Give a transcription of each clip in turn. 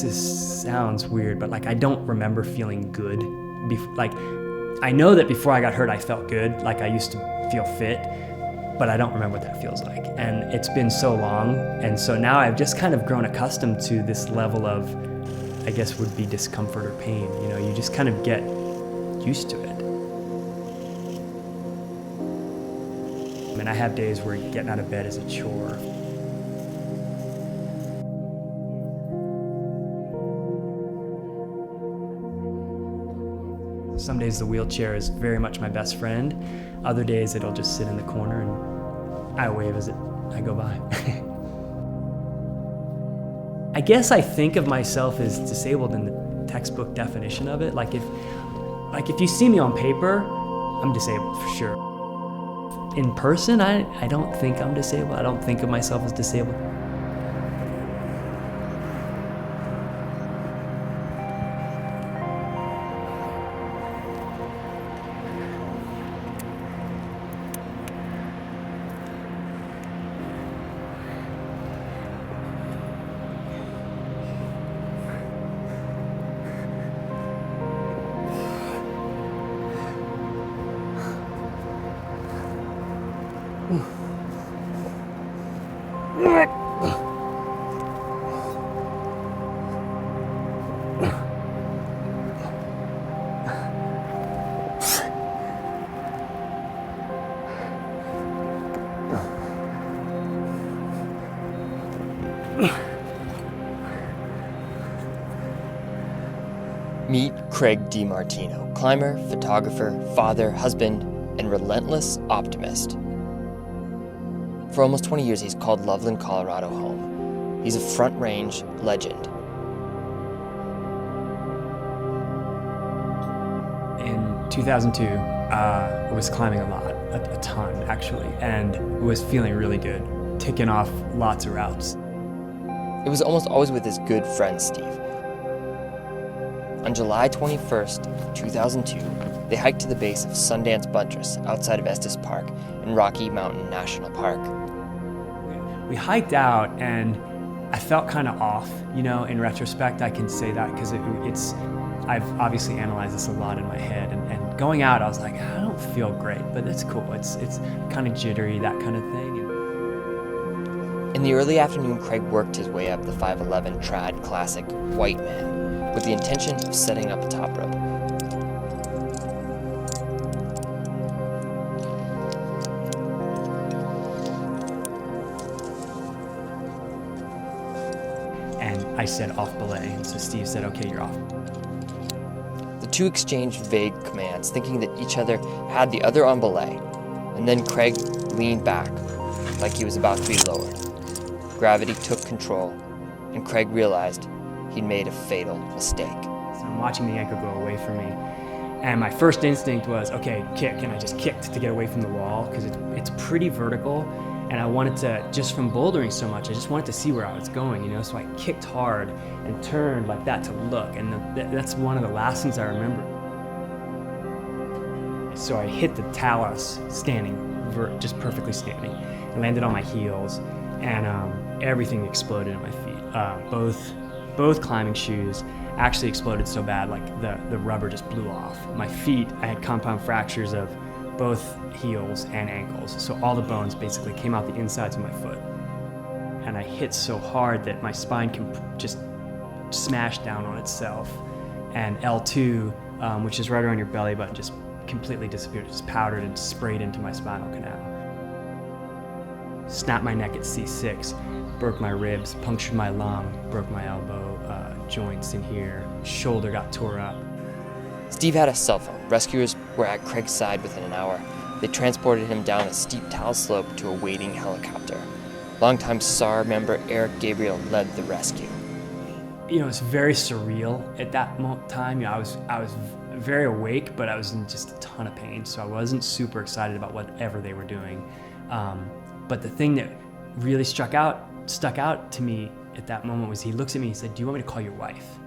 sounds weird, but like I don't remember feeling good. Like I know that before I got hurt, I felt good. Like I used to feel fit, but I don't remember what that feels like. And it's been so long. And so now I've just kind of grown accustomed to this level of, I guess would be discomfort or pain. You know, you just kind of get used to it. I mean, I have days where getting out of bed is a chore. Some days the wheelchair is very much my best friend. Other days it'll just sit in the corner and I wave as I go by. I guess I think of myself as disabled in the textbook definition of it. Like if you see me on paper, I'm disabled for sure. In person, I don't think I'm disabled. I don't think of myself as disabled. Meet Craig DeMartino, climber, photographer, father, husband, and relentless optimist. For almost 20 years, he's called Loveland, Colorado home. He's a Front Range legend. In 2002, I was climbing a lot, a ton actually, and was feeling really good, ticking off lots of routes. It was almost always with his good friend Steve. On July 21st, 2002, they hiked to the base of Sundance Buttress outside of Estes Park in Rocky Mountain National Park. We hiked out and I felt kind of off, you know, in retrospect I can say that because I've obviously analyzed this a lot in my head and going out I was like, I don't feel great, but that's cool. It's kind of jittery, that kind of thing. In the early afternoon, Craig worked his way up the 511 trad classic White Man with the intention of setting up a top rope. And I said off belay, and so Steve said, okay, you're off. The two exchanged vague commands, thinking that each other had the other on belay, and then Craig leaned back like he was about to be lowered. Gravity took control, and Craig realized he'd made a fatal mistake. So I'm watching the anchor go away from me, and my first instinct was, okay, kick, and I just kicked to get away from the wall, because it's pretty vertical, and I wanted to, just from bouldering so much, I just wanted to see where I was going, you know, so I kicked hard and turned like that to look, and that's one of the last things I remember. So I hit the talus standing, just perfectly standing, and landed on my heels, and everything exploded at my feet. Both climbing shoes actually exploded so bad, like the rubber just blew off. My feet, I had compound fractures of both heels and ankles, so all the bones basically came out the insides of my foot. And I hit so hard that my spine just smashed down on itself. And L2, which is right around your belly button, just completely disappeared. It just powdered and sprayed into my spinal canal. Snapped my neck at C6, broke my ribs, punctured my lung, broke my elbow, joints in here, shoulder got tore up. Steve had a cell phone. Rescuers were at Craig's side within an hour. They transported him down a steep talus slope to a waiting helicopter. Longtime SAR member Eric Gabriel led the rescue. You know, it's very surreal at that time. You know, I was very awake, but I was in just a ton of pain, so I wasn't super excited about whatever they were doing. But the thing that really stuck out to me at that moment was he looks at me and he said, "Do you want me to call your wife?"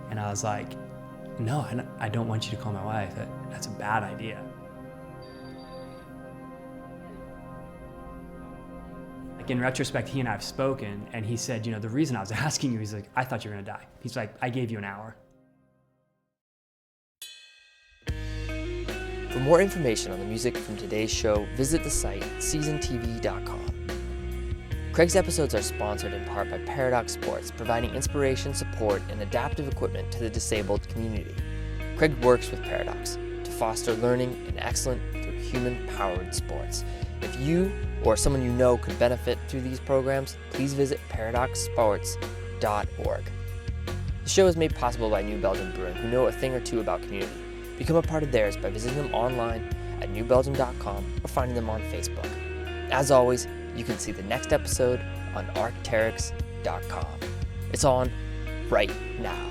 And I was like, "No, I don't want you to call my wife. That's a bad idea." Like in retrospect, he and I have spoken, and he said, the reason I was asking you, he's like, I thought you were gonna die. He's like, I gave you an hour. For more information on the music from today's show, visit the site seasontv.com. Craig's episodes are sponsored in part by Paradox Sports, providing inspiration, support, and adaptive equipment to the disabled community. Craig works with Paradox to foster learning and excellence through human-powered sports. If you or someone you know could benefit through these programs, please visit paradoxsports.org. The show is made possible by New Belgium Brewing, who know a thing or two about community. Become a part of theirs by visiting them online at newbelgium.com or finding them on Facebook. As always, you can see the next episode on arcteryx.com. It's on right now.